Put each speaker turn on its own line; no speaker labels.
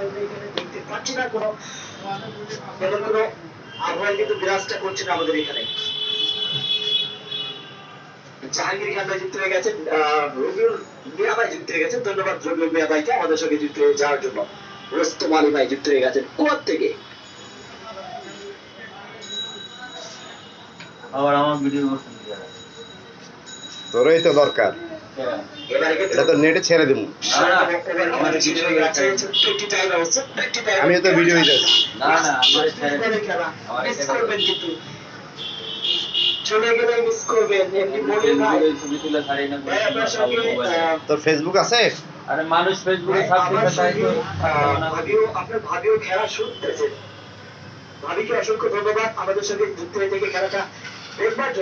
আমরা এখানে দেখতে পাচ্ছি না কোনো তেমন কোনো আবহাওয়া কিন্তু বিরাজটা করছে না আমাদের এখানে। জাহাঙ্গীর খান ভাই যুক্ত হয়ে গেছেন, রবিউল মিয়া ভাই যুক্ত হয়ে গেছেন। ধন্যবাদ রবিউল মিয়া ভাইকে আমাদের সঙ্গে যুক্ত হয়ে যাওয়ার জন্য। রোস্তম আলী ভাই যুক্ত হয়ে গেছেন কোথা থেকে?
আবার আমার ভিডিও করছেন
তোরই তো দরকার, এটা তো নেটে ছেড়ে দেবো। আমি তো ভিডিও দিতেছি।
না না আমার
চলে গেলে মিস করবেন, এমনি বলে ভাই
ছবি তুলে ছাড়ি না।
তোর ফেসবুক আছে?
আরে মানুষ ফেসবুকে ছাড়তে চায় তো
আপনার ভাবিও খেলা শুনতেছে। ভাবিকে অসংখ্য ধন্যবাদ আমাদের সঙ্গে যুক্ত হয়ে থেকে খেলাটা দেখবার জন্য।